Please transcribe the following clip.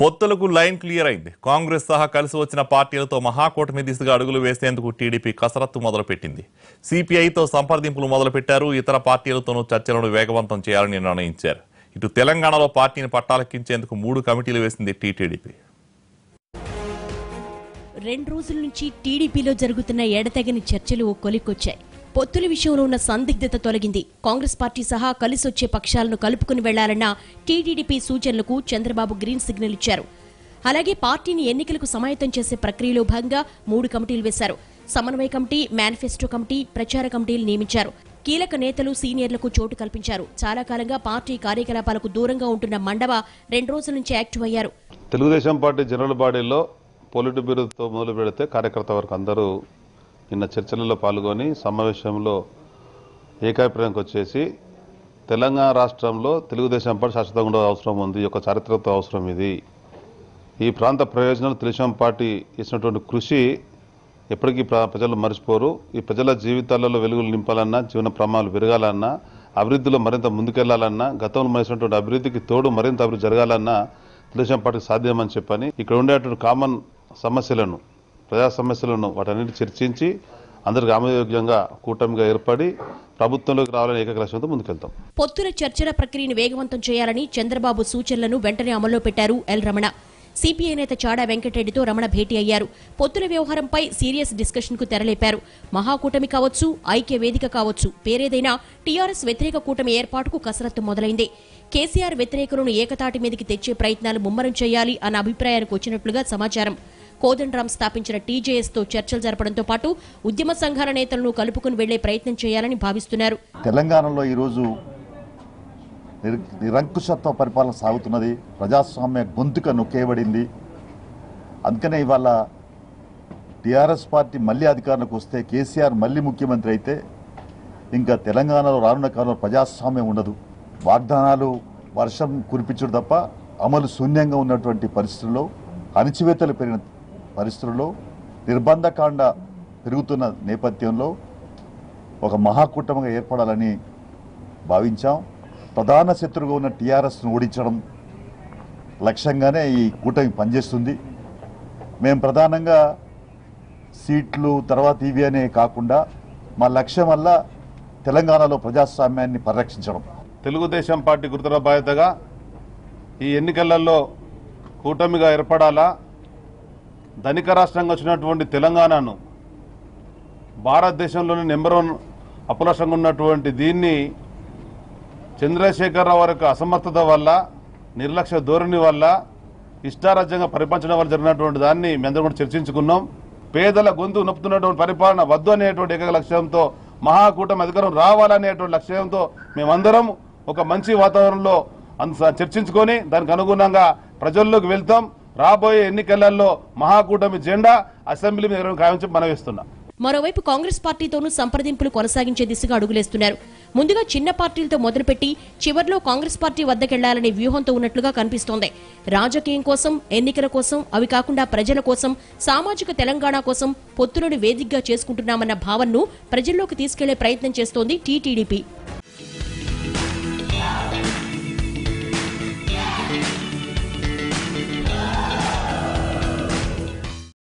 పొత్తులకు line clear అయింది. కాంగ్రెస్ సహా కలిసి వచ్చిన పార్టీలతో మహాకూటమి దిశగా అడుగులు వేసేందుకు టీడీపీ కసరత్తు మొదలుపెట్టింది. సిపిఐతో సంప్రదింపులు మొదలుపెట్టారు. ఇతర పార్టీలతోనూ చర్చలను వేగవంతం చేయాలని నిర్ణయించారు. ఇటు తెలంగాణలో పార్టీని పట్టాలెక్కించేందుకు 3 కమిటీలు వేసింది టీటీడీపీ. 2 రోజుల నుంచి టీడీపీలో జరుగుతున్న ఎడతెగని చర్చలు కొలిక్కొచ్చాయి. పొత్తుల విషయంలో ఉన్న సందిగ్ధత తొలగింది. కాంగ్రెస్ పార్టీ సహా కలిసొచ్చే పక్షాలను కలుపుకుని వెళ్లాలన్న టీడీపీ సూచనలకు చంద్రబాబు గ్రీన్ సిగ్నల్ ఇచ్చారు. అలాగే పార్టీని ఎన్నికలకు సమాయత్తం చేసే ప్రక్రియలో భాగంగా 3 కమిటీలు వేశారు. సమన్వయ కమిటీ, మేనిఫెస్టో కమిటీ, ప్రచార కమిటీలు నియమించారు. కీలక నేతలు, సీనియర్లకు చోటు కల్పించారు. చాలా కాలంగా పార్టీ కార్యకలాపాలకు దూరంగా ఉంటున్న మండవ 2 రోజుల నుంచి యాక్టివ్ అయ్యారు. తెలుగుదేశం పార్టీ జనరల్ బాడీలో పొలిట్ బ్యూరోతో మొదలు పెడితే కార్యకర్త వరకు అందరూ నిన్న చర్చలలో పాల్గొని సమావేశంలో ఏకాభిప్రాయానికి వచ్చేసి తెలంగాణ రాష్ట్రంలో తెలుగుదేశం పార్టీ శాశ్వతంగా ఉండే అవసరం ఉంది. ఒక చారిత్రక అవసరం ఇది. ఈ ప్రాంత ప్రయోజనాలు తెలుగుదేశం పార్టీ ఇచ్చినటువంటి కృషి ఎప్పటికీ ప్రజలు మర్చిపోరు. ఈ ప్రజల జీవితాలలో వెలుగులు నింపాలన్నా, జీవన ప్రమాణాలు పెరగాలన్నా, అభివృద్ధిలో మరింత ముందుకెళ్లాలన్నా, గతంలో చేసినటువంటి అభివృద్ధికి తోడు మరింత అభివృద్ధి జరగాలన్నా తెలుగుదేశం పార్టీకి సాధ్యమని చెప్పని ఇక్కడ ఉండేటువంటి కామన్ సమస్యలను, ప్రజా సమస్యలను వాటన్నిటి చర్చించి అందరికి ఆమోదయోగ్యంగా కూటమిగా ఏర్పడి ప్రభుత్వంలోకి రావాలని ఏకైక లక్ష్యంతో ముందుకెళ్తాం. పొత్తుల చర్చల ప్రక్రియను వేగవంతం చేయాలని చంద్రబాబు సూచనలను వెంటనే అమల్లో పెట్టారు ఎల్ రమణ. సిపిఐ నేత చాడా వెంకటరెడ్డితో రమణ భేటీ అయ్యారు. పొత్తుల వ్యవహారంపై సీరియస్ డిస్కషన్ కు తెరలేపారు. మహాకూటమి కావచ్చు, ఐక్య వేదిక కావచ్చు, పేరేదైనా టీఆర్ఎస్ వ్యతిరేక కూటమి ఏర్పాటుకు కసరత్తు మొదలైంది. కేసీఆర్ వ్యతిరేకులను ఏకతాటి మీదకి తెచ్చే ప్రయత్నాలు ముమ్మరం చేయాలి అన్న అభిప్రాయానికి వచ్చినట్లుగా సమాచారం. కోదండరాం స్థాపించిన టీజేఎస్ తో చర్చలు జరపడంతో పాటు ఉద్యమ సంఘాల నేతలను కలుపుకుని వెళ్లే ప్రయత్నం చేయాలని భావిస్తున్నారు. తెలంగాణలో ఈరోజు నిరంకుశత్వ పరిపాలన సాగుతున్నది. ప్రజాస్వామ్య గొంతుక నొక్కేయబడింది. అందుకనే ఇవాళ టీఆర్ఎస్ పార్టీ మళ్ళీ అధికారంలోకి వస్తే, కేసీఆర్ మళ్ళీ ముఖ్యమంత్రి అయితే ఇంకా తెలంగాణలో రానున్న కాలంలో ప్రజాస్వామ్యం ఉండదు. వాగ్దానాలు వర్షం కురిపించడం తప్ప అమలు శూన్యంగా ఉన్నటువంటి పరిస్థితుల్లో, అణచివేతలు పెరిగిన పరిస్థితుల్లో, నిర్బంధకాండ పెరుగుతున్న నేపథ్యంలో ఒక మహాకూటమిగా ఏర్పడాలని భావించాం. ప్రధాన శత్రువుగా ఉన్న టీఆర్ఎస్ను ఓడించడం లక్ష్యంగానే ఈ కూటమి పనిచేస్తుంది. మేము ప్రధానంగా సీట్లు తర్వాత ఇవి అనే కాకుండా మా లక్ష్యం వల్ల తెలంగాణలో ప్రజాస్వామ్యాన్ని పరిరక్షించడం. తెలుగుదేశం పార్టీ గురుతర బాధ్యతగా ఈ ఎన్నికలలో కూటమిగా ఏర్పడాలా, ధనిక రాష్ట్రంగా వచ్చినటువంటి తెలంగాణను భారతదేశంలోని నెంబర్ 1 అప్పులక్షంగా ఉన్నటువంటి దీన్ని చంద్రశేఖరరావు వరకు అసమర్థత వల్ల, నిర్లక్ష్య ధోరణి వల్ల, ఇష్టారాజ్యంగా పరిపాలించడం వల్ల జరిగినటువంటి దాన్ని మేమందరం కూడా చర్చించుకున్నాం. పేదల గొంతు నొప్పుతున్నటువంటి పరిపాలన వద్దు అనేటువంటి ఏకైక లక్ష్యంతో, మహాకూటమి అధికారం రావాలనేటువంటి లక్ష్యంతో మేమందరం ఒక మంచి వాతావరణంలో చర్చించుకొని దానికి అనుగుణంగా ప్రజల్లోకి వెళ్తాం. రాబోయే ఎన్నికలలో మహాకూటమి జెండా అసెంబ్లీ మీద ఖాయించి మనవిస్తున్నాం. మరోవైపు కాంగ్రెస్ పార్టీతోనూ సంప్రదింపులు కొనసాగించే దిశగా అడుగులేస్తున్నారు. ముందుగా చిన్న పార్టీలతో మొదలుపెట్టి చివర్లో కాంగ్రెస్ పార్టీ వద్దకెళ్లాలనే వ్యూహంతో ఉన్నట్లుగా కనిపిస్తోంది. రాజకీయం కోసం, ఎన్నికల కోసం, అవి కాకుండా ప్రజల కోసం, సామాజిక తెలంగాణ కోసం పొత్తులను వేదికగా చేసుకుంటున్నామన్న భావనను ప్రజల్లోకి తీసుకెళ్లే ప్రయత్నం చేస్తోంది టీటీడీపీ.